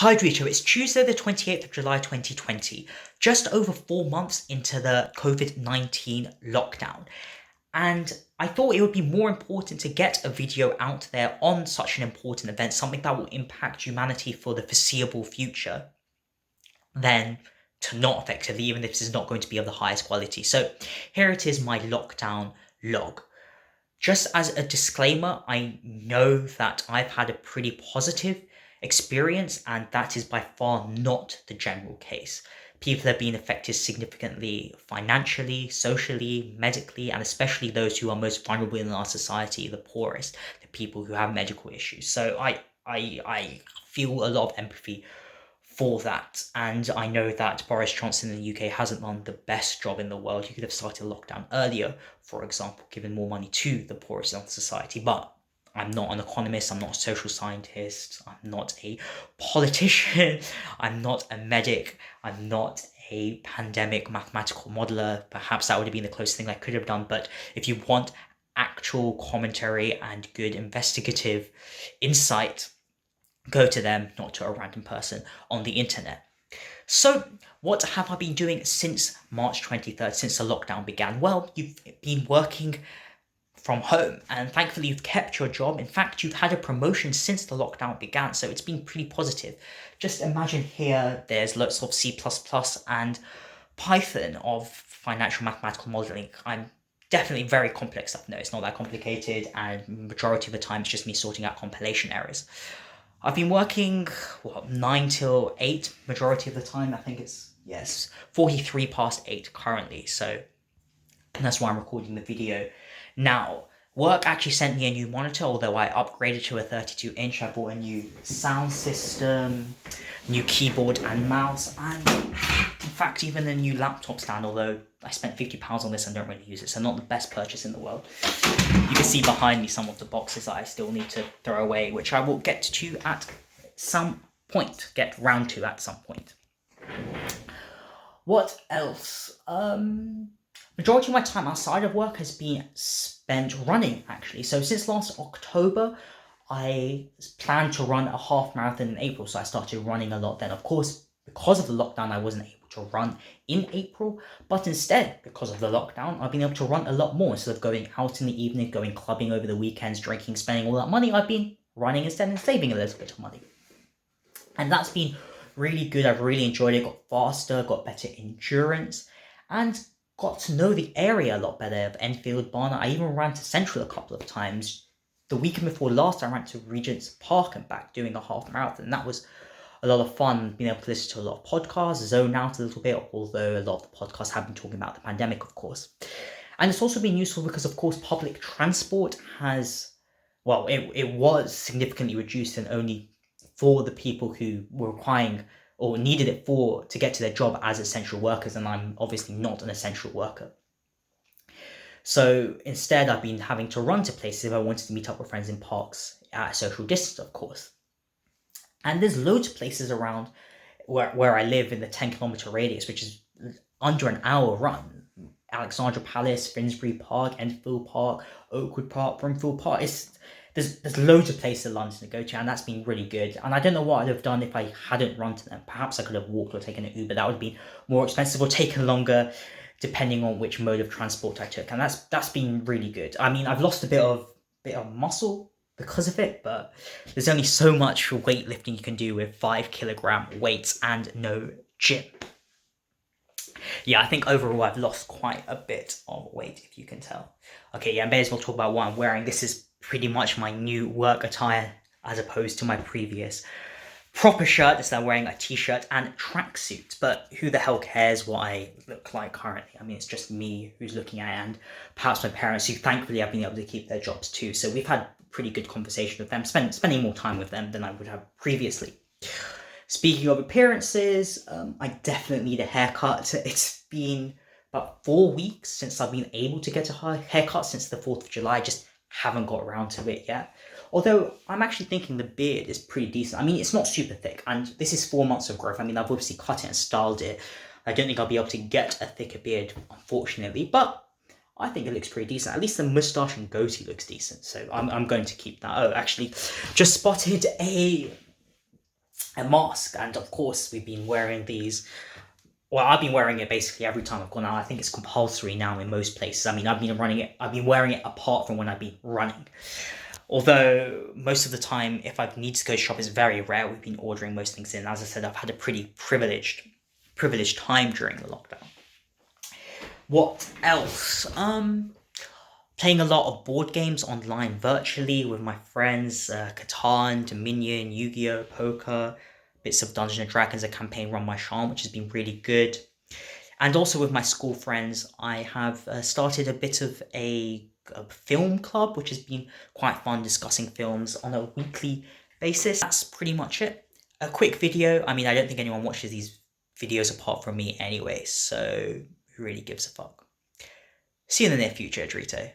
Hi Rito, it's Tuesday the 28th of July 2020, just over 4 months into the COVID-19 lockdown. And I thought it would be more important to get a video out there on such an important event, something that will impact humanity for the foreseeable future, than to not effectively, even if this is not going to be of the highest quality. So here it is, my lockdown log. Just as a disclaimer, I know that I've had a pretty positive experience, and that is by far not the general case. People have been affected significantly financially, socially, medically, and especially those who are most vulnerable in our society, the poorest, the people who have medical issues. So I feel a lot of empathy for that. And I know that Boris Johnson in the UK hasn't done the best job in the world. He could have started lockdown earlier, for example, giving more money to the poorest in society. But I'm not an economist, I'm not a social scientist, I'm not a politician, I'm not a medic, I'm not a pandemic mathematical modeler. Perhaps that would have been the closest thing I could have done. But if you want actual commentary and good investigative insight, go to them, not to a random person on the internet. So, what have I been doing since March 23rd, since the lockdown began? Well, you've been working from home, and thankfully you've kept your job. In fact, you've had a promotion since the lockdown began, so it's been pretty positive. Just imagine here there's lots of C++ and Python of financial mathematical modeling. I'm definitely very complex stuff. No, it's not that complicated, and majority of the time it's just me sorting out compilation errors. I've been working, 9 till 8 majority of the time. I think it's, yes, 43 past 8 currently. So that's why I'm recording the video now. Work actually sent me a new monitor, although I upgraded to a 32-inch. I bought a new sound system, new keyboard and mouse, and in fact even a new laptop stand, although I spent £50 on this and don't really use it, so not the best purchase in the world. You can see behind me some of the boxes that I still need to throw away, which I will get to at some point, get round to at some point. What else? Majority of my time outside of work has been spent running, actually. So since last October, I planned to run a half marathon in April, so I started running a lot then. Of course, because of the lockdown, I wasn't able to run in April, but instead, because of the lockdown, I've been able to run a lot more. Instead of going out in the evening, going clubbing over the weekends, drinking, spending all that money, I've been running instead and saving a little bit of money. And that's been really good. I've really enjoyed it. Got faster, got better endurance, and got to know the area a lot better of Enfield, Barnet. I even ran to Central a couple of times. The weekend before last, I ran to Regent's Park and back doing a half marathon. And that was a lot of fun, being able to listen to a lot of podcasts, zone out a little bit, although a lot of the podcasts have been talking about the pandemic, of course. And it's also been useful because, of course, public transport has, well, it was significantly reduced and only for the people who were requiring or needed it for to get to their job as essential workers, and I'm obviously not an essential worker. So instead, I've been having to run to places if I wanted to meet up with friends in parks at a social distance, of course. And there's loads of places around where I live in the 10-kilometer radius, which is under an hour run. Alexandra Palace, Finsbury Park, Enfield Park, Oakwood Park, Broomfield Park. There's loads of places in London to go to, and that's been really good. And I don't know what I'd have done if I hadn't run to them. Perhaps I could have walked or taken an Uber. That would be more expensive or taken longer, depending on which mode of transport I took. And that's been really good. I mean, I've lost a bit of muscle because of it, but there's only so much weightlifting you can do with 5 kilogram weights and no gym. Yeah, I think overall I've lost quite a bit of weight, if you can tell. Okay, yeah, I may as well talk about what I'm wearing. This is pretty much my new work attire as opposed to my previous proper shirt. Instead, I'm wearing a t-shirt and tracksuit. But who the hell cares what I look like currently? I mean, it's just me who's looking at it, and perhaps my parents, who thankfully have been able to keep their jobs too. So we've had pretty good conversation with them, spending more time with them than I would have previously. Speaking of appearances, I definitely need a haircut. It's been about 4 weeks since I've been able to get a haircut since the 4th of July. I just haven't got around to it yet. Although I'm actually thinking the beard is pretty decent. I mean, it's not super thick, and this is 4 months of growth. I mean, I've obviously cut it and styled it. I don't think I'll be able to get a thicker beard, unfortunately, but I think it looks pretty decent. At least the moustache and goatee looks decent, so I'm going to keep that. Oh, actually, just spotted a a mask, and of course we've been wearing these. Well, I've been wearing it basically every time I've gone out. I think it's compulsory now in most places. I mean, I've been wearing it apart from when I've been running. Although most of the time, if I need to go shop, it's very rare. We've been ordering most things in. As I said, I've had a pretty privileged time during the lockdown. What else? Playing a lot of board games online virtually with my friends. Catan, Dominion, Yu-Gi-Oh, Poker, bits of Dungeons and Dragons, a campaign run by Sean, which has been really good. And also with my school friends, I have started a bit of a film club, which has been quite fun, discussing films on a weekly basis. That's pretty much it. A quick video. I mean, I don't think anyone watches these videos apart from me anyway, so who really gives a fuck? See you in the near future, Dorito.